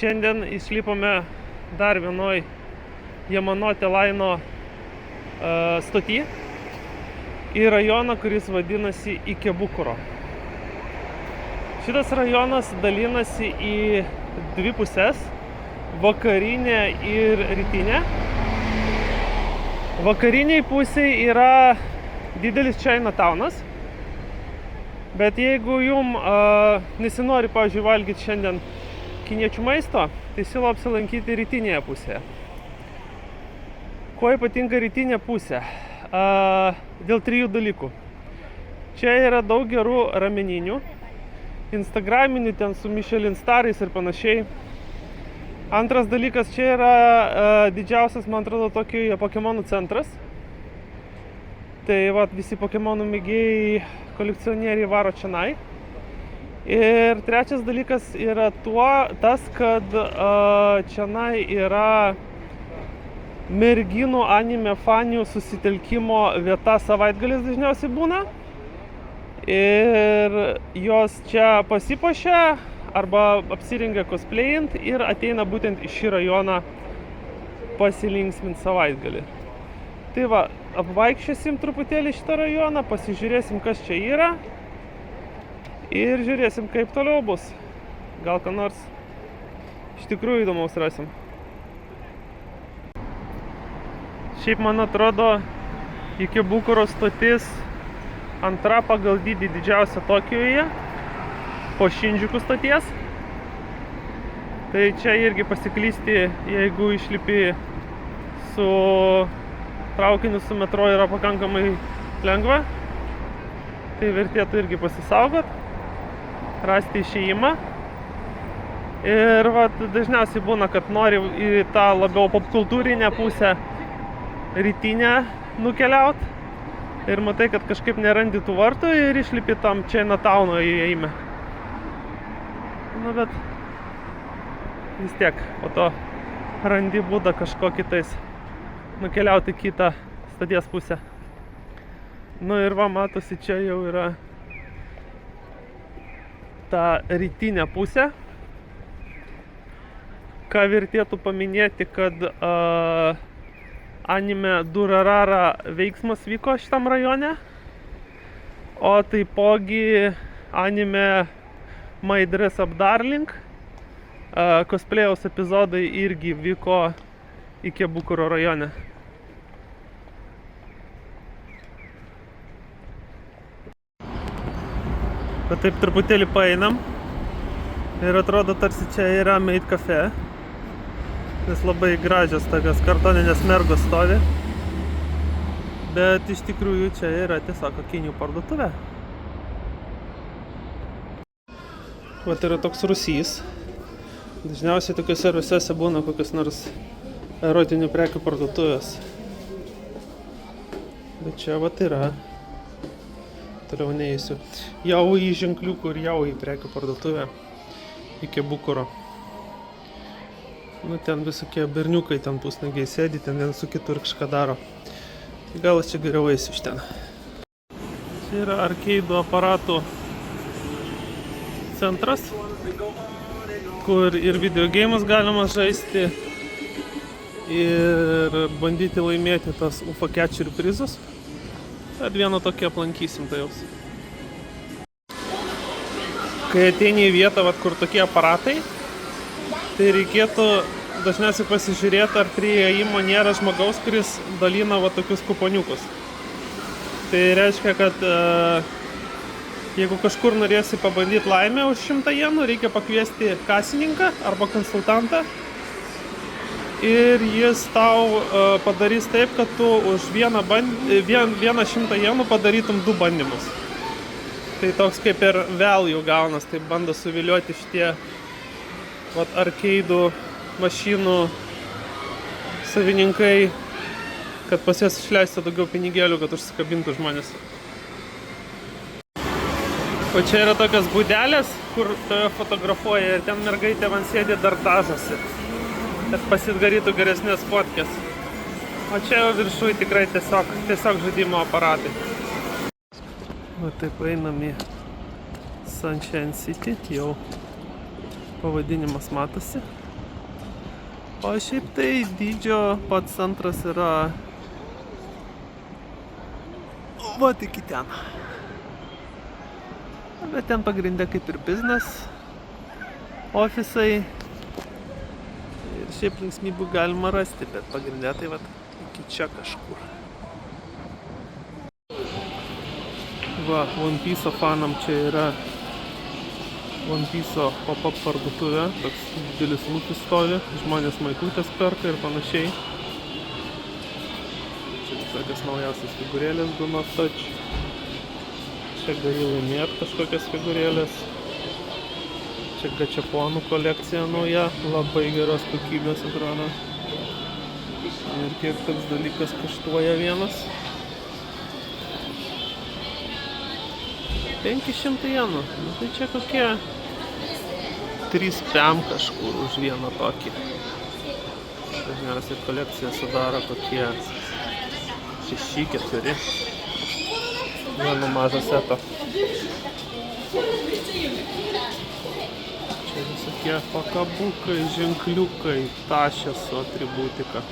Šiandien išlipome dar vienoj Yamanote Laino stoty į rajoną, kuris vadinasi Ikebukuro. Šitas rajonas dalinasi į dvi pusės – vakarinę ir rytinę. Vakariniai pusėje yra didelis Chinatownas, bet jeigu jum nesinori, pavyzdžiui, valgyti šiandien kiniečių maisto, tai siūlau apsilankyti rytinėje pusėje. Kuo ypatinga rytinė pusė? Dėl 3 dalykų. Čia yra daug gerų rameninių, instagraminių, ten su Michelin starais ir panašiai. Antras dalykas, čia yra didžiausias, man atrodo, Tokijoje Pokemonų centras. Tai vat, visi Pokemonų mėgėjai, kolekcionieriai varo čionai. Ir trečias dalykas yra tas, kad čionai yra merginų anime fanių susitelkimo vieta, savaitgalis dažniausiai būna. Ir jos čia pasipuošia arba apsirengia cosplayint ir ateina būtent į šį rajoną pasilinksminti savaitgalį. Tai va, apvaikščiosim truputėlį šitą rajoną, pasižiūrėsim, kas čia yra ir žiūrėsim, kaip toliau bus. Gal ką nors iš tikrųjų įdomaus rasim. Šiaip, man atrodo, Ikebukuro stotis antra pagal dydį didžiausia Tokijoje, po Shinjuku stoties. Tai čia irgi pasiklysti, jeigu išlipi su traukiniu, su metro, yra pakankamai lengva. Tai vertėtų irgi pasisaugot, rasti išėjimą. Ir vat, dažniausiai būna, kad nori į tą labiau popkultūrinę pusę rytinę nukeliaut ir matai, kad kažkaip nerandi tų vartų ir išlipi tam Chinatowno įėjime. Nu, bet vis tiek po to randi būdą kažkokį tais nukeliauti kitą stoties pusę. Nu ir va, matosi, čia jau yra ta rytinė pusė. Ką vertėtų paminėti, kad anime Durarara veiksmas vyko šitam rajone, o taipogi anime My Dress Up Darling cosplayaus epizodai irgi vyko Ikebukuro rajone. Bet taip truputėlį paeinam ir atrodo, tarsi čia yra Maid Cafe. Nes labai gražios tokios kartoninės mergos stovi. Bet iš tikrųjų čia yra tiesiog akinių parduotuvė. Vat yra toks rūsys. Dažniausiai tokiuose rūsiuose būna kokios nors erotinių prekių parduotuvės. Bet čia vat yra. Toliau neįsiu. Jau į ženkliukų ir jau į prekių parduotuvę Ikebukuro. Nu, ten visokie berniukai ten pusnagiai sėdi, ten vienas su kitu ir kažką daro. Tai gal aš čia geriau eisiu iš ten. Čia yra arkeidų aparatų centras, kur ir videogeimus galima žaisti ir bandyti laimėti tas UFO Catcher prizus. Bet vieną tokį aplankysim tai jaus. Kai ateini į vietą, vat, kur tokie aparatai, tai reikėtų dažniausiai pasižiūrėti, ar prie įėjimo nėra žmogaus, kuris dalina va tokius kuponiukus. Tai reiškia, kad jeigu kažkur norėsi pabandyti laimę už 100 jenų, reikia pakviesti kasininką arba konsultantą. Ir jis tau padarys taip, kad tu už vieną 100 jenų padarytum 2 bandymus. Tai toks kaip ir value gaunas, tai bando suvilioti šitie vat arkeidų mašinų savininkai, kad pas jas išleistų daugiau pinigėlių, kad užsikabintų žmonės. O čia yra tokios būdelės, kur tave fotografuoja ir ten mergaitė man sėdi dar dažosi, kad pasidarytų geresnės fotkės. O čia jau viršui tikrai tiesiog žaidimo aparatai. Va taip einam į Sunshine City, jau pavadinimas matosi. O šiaip tai dydžio pats centras yra vat iki ten. Bet ten pagrindė kaip ir biznes, ofisai. Ir šiaip linksmybių galima rasti, bet pagrindė tai vat iki čia kažkur. Va, One Piece fanam čia yra One Piece pop-up parduotuvė, toks didelis lūkis stovi, žmonės maikutės perka ir panašiai. Čia visokios naujausios figūrėlės Do Not Touch. Čia gali laimėti kažkokias figūrėlės. Čia gačaponų kolekcija nauja, labai geros kokybės atrodo. Ir kiek toks dalykas kaštuoja vienas? 500 jenų. Nu tai čia kokie 3 PM kažkur už vieną tokį. Dažniausiai kolekciją sudaro kokie 6-4. Vienu mažą setą. Čia visokie pakabukai, ženkliukai, tašės su atributika.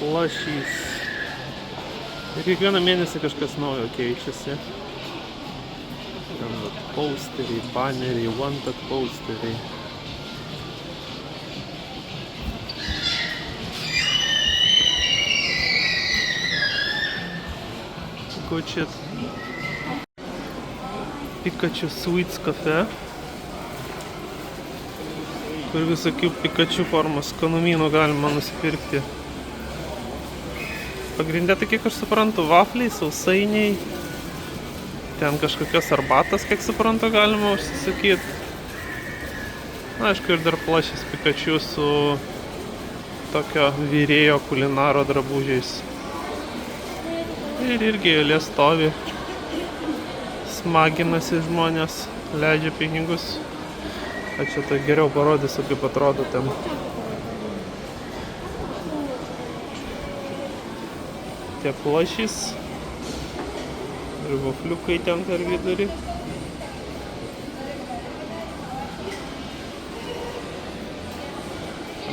Plašys. Ir kiekvieną mėnesį kažkas naujo keičiasi. Ten posteriai, baneriai, wanted posteriai. Kočet Pikachu Sweets Cafe, kur visokių Pikachu formos skanumynų galima nusipirkti. Pagrindė tai, kiek aš suprantu, vafliai, sausainiai, ten kažkokios arbatas, kiek suprantu, galima užsisakyti. Na, aišku, ir dar plašis Pikachu su tokio vyrėjo kulinaro drabužiais. Ir irgi eilė stovi, smaginasi žmonės, leidžia pinigus. A čia tai geriau parodysiu, kaip atrodo ten. Tie plašys ir vafliukai ten per vidurį.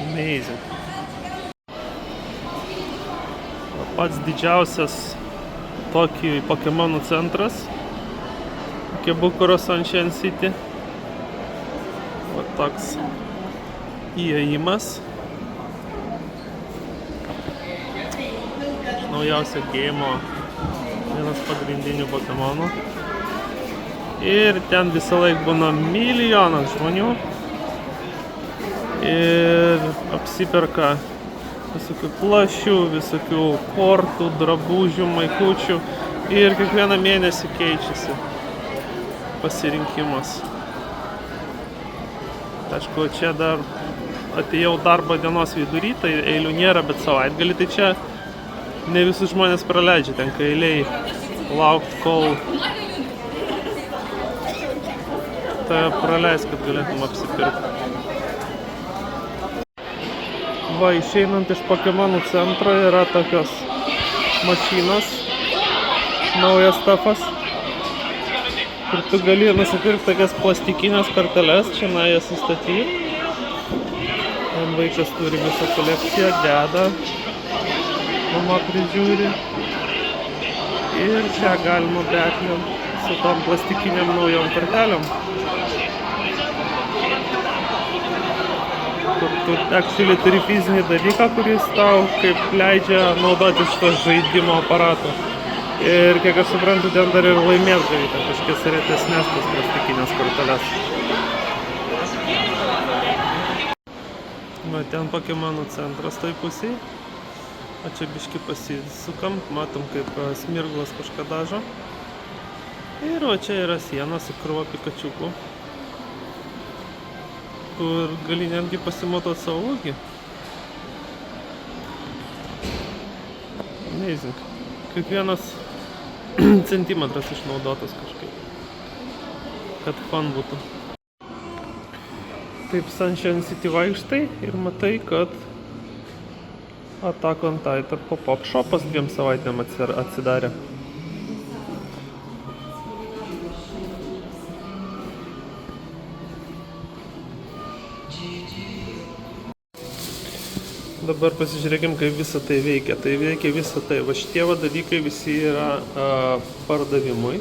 Amazing. Pats didžiausias Tokijo Pokemonų centras, Ikebukuro Sunshine City. Va toks įėjimas. Naujausio geimo vienas pagrindinių Pokemonų. Ir ten visą laiką būna milijonas žmonių. Ir apsiperka visokių plašių, visokių kortų, drabužių, maikučių ir kiekvieną mėnesį keičiasi pasirinkimas. Aišku, čia dar atėjau darbo dienos vidury, tai eilių nėra, bet savaitgalį, tai čia ne visus žmonės praleidžia, tenka eiliai laukti, kol tave praleis, kad galėtum apsipirkti. Va, išeinant iš Pokemonų centro yra tokios mašinos, naujas stafas, kur tu gali nusipirkti tokias plastikinės korteles, čia jas sustatyti. Ten vaikas turi visą kolekciją, deda, mama prižiūri. Ir čia galima betlėm su tom plastikiniam naujom kortelėm. Kur tu actually turi fizinį dalyką, kuris tau kaip leidžia naudoti šito žaidimo aparatą. Ir kiek aš suprantu, ten dar ir laimėt gali kažkokias retesnės tas plastikinės korteles. Va, ten Pokemonų centras toj pusėj. O čia biškį pasisukam, matom kaip smirglas kažką dažo. Ir o čia yra siena su krūva Pikačiukų, kur gali netgi pasimatuoti savo ūgį. Amazing. Kiekvienas centimetras išnaudotas kažkaip, kad fun būtų. Taip Sunshine City vaikštai ir matai, kad Attack on Titan pop-up shopas 2 savaitėm atsidarė. Dabar pasižiūrėkim, kaip visą tai veikia. Tai veikia visą tai. Va šitie dalykai visi yra pardavimui.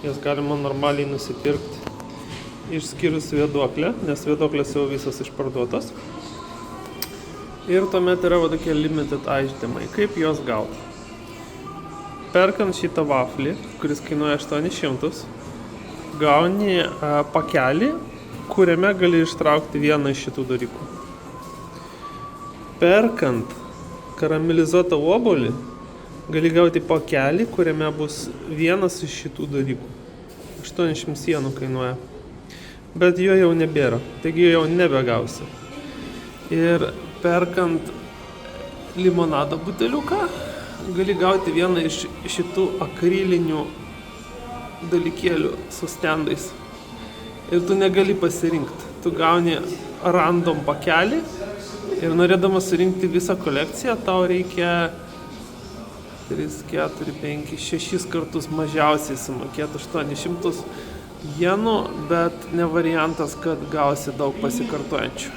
Jas galima normaliai nusipirkti išskyrus vėduoklę, nes vėduoklės jau visas išparduotos. Ir tuomet yra tokie limited itemai. Kaip juos gauti? Perkant šitą vaflį, kuris kainuoja 800, gauni pakelį, kuriame gali ištraukti vieną iš šitų dalykų. Perkant karamelizuotą obuolį, gali gauti pakelį, kuriame bus vienas iš šitų dalykų. 800 sienų kainuoja. Bet jo jau nebėra, taigi jo jau nebegausi. Ir perkant limonado buteliuką, gali gauti vieną iš šitų akrilinių dalykėlių su stendais. Ir tu negali pasirinkti. Tu gauni random pakelį ir norėdamas surinkti visą kolekciją, tau reikia 3, 4, 5, 6 kartus mažiausiai sumokėti 800 jenų, bet ne variantas, kad gausi daug pasikartojančių.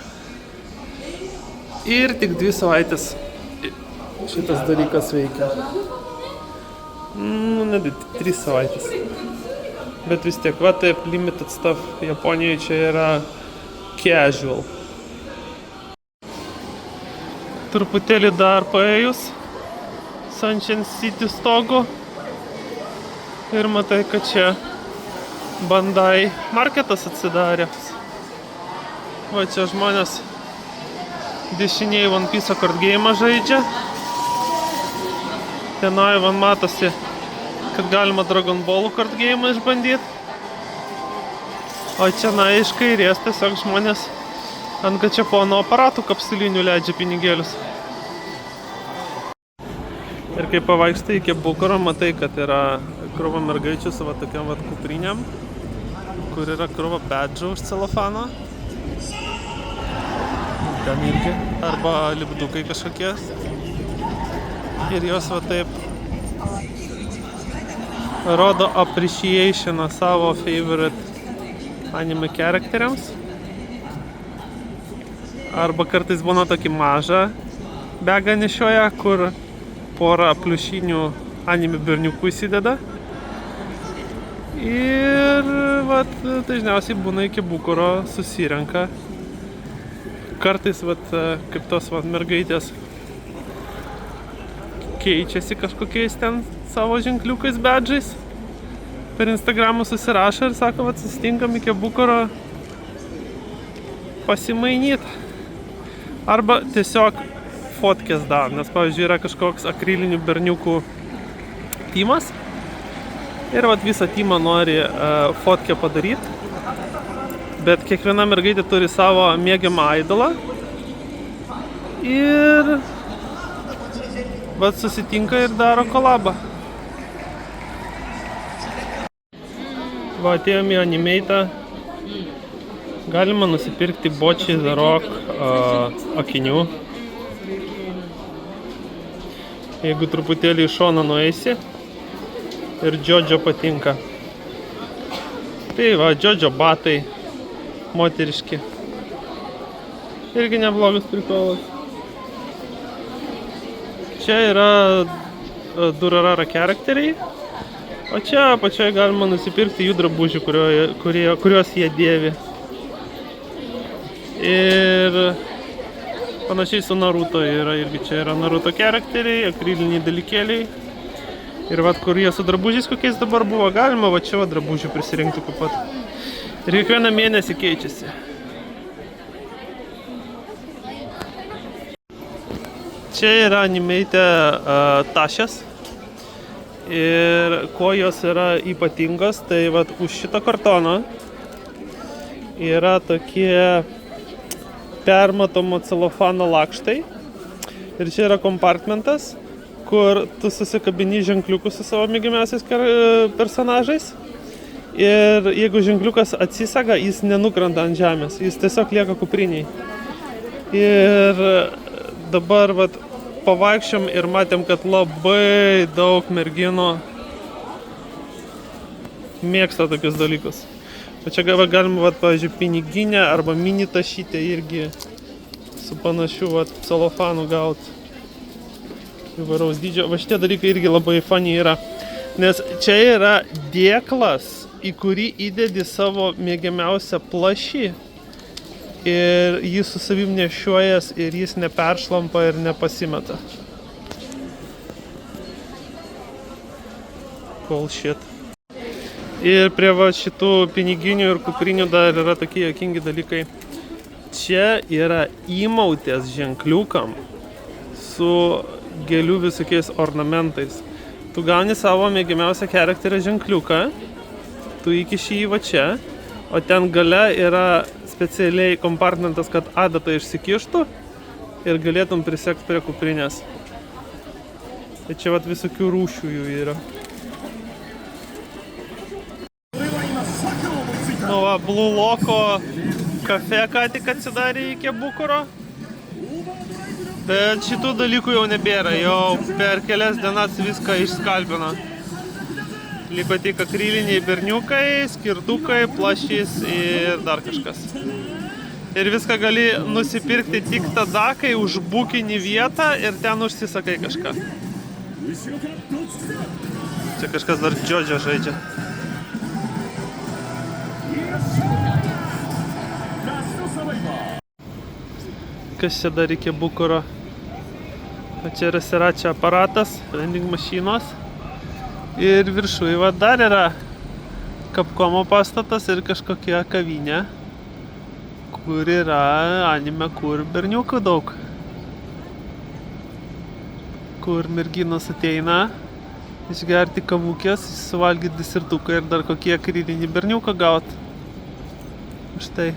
Ir tik 2 savaitės šitas dalykas veikia. Ne, 3 savaitės. Bet vis tiek, va taip, limited stuff Japonijoje čia yra casual. Truputėlį dar paėjus Sunshine City stogu ir matai, kad čia Bandai marketas atsidarė. Va čia žmonės dešiniai One Piece card game žaidžia. Tenai van matosi, kad galima Dragon Ball card game išbandyti. O čia iš kairės tiesiog žmonės ant gačapono aparatų kapsulinių leidžia pinigėlius. Ir kai pavaikštai iki Bukaro, matai, kad yra krūva mergaičių su tokiam kupriniam, kur yra krūva bedžų už celofano. Ten irgi. Arba lipdukai kažkokie. Ir jos taip rodo appreciationą savo favorite anime charakteriams. Arba kartais būna tokį mažą begą nešioja, kur porą pliušinių anime berniukų įsideda. Ir dažniausiai būna iki Bukaro susirenka. Kartais kaip tos mergaitės keičiasi kažkokiais ten savo ženkliukais bedžais. Per Instagramą susirašo ir sako, susitinkam iki Bukaro pasimainyt. Arba tiesiog fotkės daro, nes pavyzdžiui yra kažkoks akrilinių berniukų tymas. Ir visą tymą nori fotkę padaryti. Bet kiekviena mergaitė turi savo mėgiamą idolą. Ir susitinka ir daro kolabą. Atėjom į Animeitą. Galima nusipirkti Bocchi The Rock akinių. Jeigu truputėlį iš šono nueisi. Ir Jojo patinka. Tai Jojo batai moteriški. Irgi neblogas prikolas. Čia yra Durarara charakteriai. O čia apačioje galima nusipirkti jų drabužių, kuriuos jie dėvi. Ir panašiai su Naruto yra irgi čia yra Naruto charakteriai, akriliniai dalykėliai. Ir kur jie su drabužiais kokiais dabar buvo, galima čia drabužių prisirinkti taip pat. Ir kiekvieną mėnesį keičiasi. Čia yra Animeite tašės. Ir kuo jos yra ypatingos, tai už šito kartono yra tokie permatomo celofano lakštai. Ir čia yra kompartmentas, kur tu susikabini ženkliukus su savo mėgiamiausiais personažais. Ir jeigu ženkliukas atsisega, jis nenukrenta ant žemės, jis tiesiog lieka kupriniai. Ir dabar pavaikščiom ir matėm, kad labai daug merginų mėgsta tokius dalykus. O čia galima, pavyzdžiui, piniginę arba mini tašytę irgi su panašiu celofanu gauti. Įvairaus dydžio. Va šitie dalykai irgi labai funny yra. Nes čia yra dėklas, į kurį įdedi savo mėgiamiausią plašį. Ir jį su savim nešiojas ir jis neperšlampa ir nepasimeta. Cool shit. Ir prie va šitų piniginių ir kuprinių dar yra tokie juokingi dalykai. Čia yra įmautės ženkliukam su gėlių visokiais ornamentais. Tu gauni savo mėgiamiausią charakterio ženkliuką, tu įkiši jį va čia, o ten gale yra specialiai kompartmentas, kad adata išsikištų ir galėtum prisekti prie kuprinės. Tai čia vat visokių rūšių jų yra. Nu va, Blue Loco kafe ką tik atsidarė iki Bukuro. Bet šitų dalykų jau nebėra, jau per kelias dienas viską išskalbino. Liko tik akryliniai berniukai, skirtukai, plašys ir dar kažkas. Ir viską gali nusipirkti tik tada, kai užbukini vietą ir ten užsisakai kažką. Čia kažkas dar džodžio žaidžia. Kas čia dar iki Bukuro? Čia yra siračio aparatas, vending mašinos. Ir viršui va dar yra Capcomo pastatas ir kažkokia kavinė, kur yra anime, kur berniukų daug. Kur merginos ateina išgerti kavukės, suvalgyti desertuką ir dar kokie akrilinį berniuką gaut. Štai.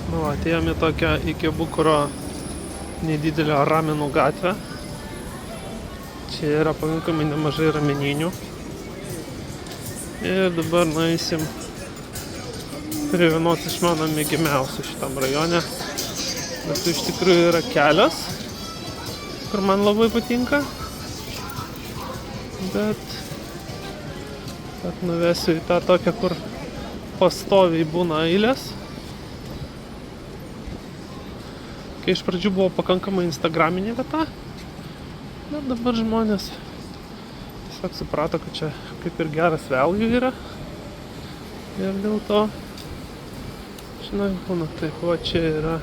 Nu, atėjome tokią iki Bukuro nedidelio ramenų gatvę. Čia yra pakankamai nemažai rameninių. Ir dabar nueisim prie vienos iš mano mėgiamiausių šitam rajone. Bet iš tikrųjų yra kelios, kur man labai patinka. Bet nuvesiu į tą tokią, kur pastoviai būna eilės. Kai iš pradžių buvo pakankamai instagraminė vieta, bet dabar žmonės tiesiog suprato, kad čia kaip ir geras value yra. Ir dėl to, žinai, būna taip, va čia yra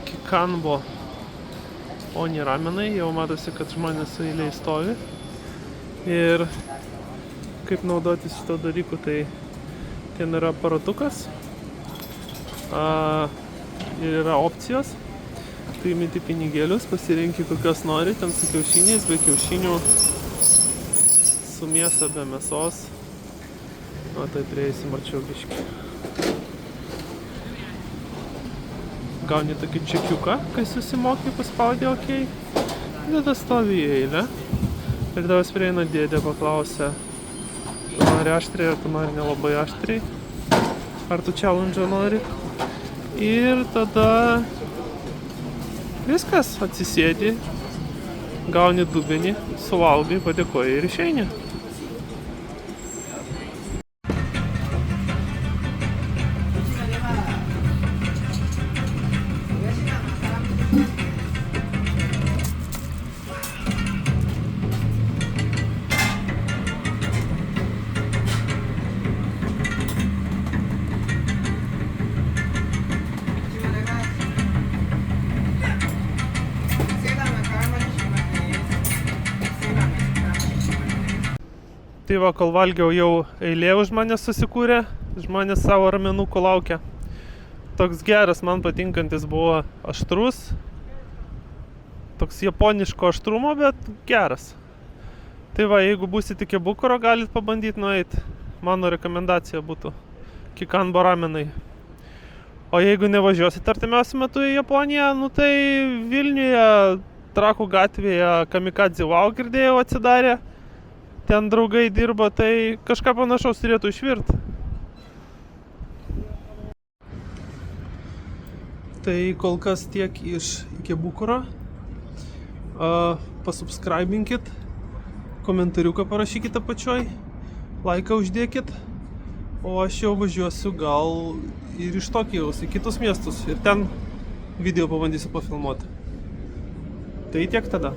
Kikanbo Oni ramenai, jau matosi, kad žmonės eilėje stovi. Ir kaip naudotis šito dalyku, tai ten yra aparatukas ir yra opcijos. Tu įmeti pinigėlius, pasirenki kokios nori, ten su kiaušiniais, be kiaušinių, su mėsa, be mėsos. O tai prieisim arčiau biškį. Gauni tokį čekiuką, kai susimoki, paspaudi OK. Tada stovi į eilę. Ir tavęs prieina dėdė, paklausia, tu nori aštriai, ar tu nori nelabai aštriai, ar tu challenge nori. Ir tada viskas, atsisėdi, gauni dubenį, suvalgai, padėkoji ir išeini. Tai va, kol valgiau, jau eilė už manęs susikūrė, žmonės savo ramenukų laukia. Toks geras, man patinkantis buvo aštrus, toks japoniško aštrumo, bet geras. Tai va, jeigu būsit iki Bukuro, galit pabandyti nueiti. Mano rekomendacija būtų Kikanbo ramenai. O jeigu nevažiuosit artimiausiu metu į Japoniją, nu tai Vilniuje, Trakų gatvėje Kamikadze Wow girdėjau atsidarė. Ten draugai dirba, tai kažką panašaus turėtų išvirti. Tai kol kas tiek iš iki Bukuro. Pasubscribinkit, komentariuką parašykite apačioj. laiką uždėkit, o aš jau važiuosiu gal ir iš Tokijaus į kitus miestus ir ten video pabandysiu pafilmuoti. Tai tiek tada.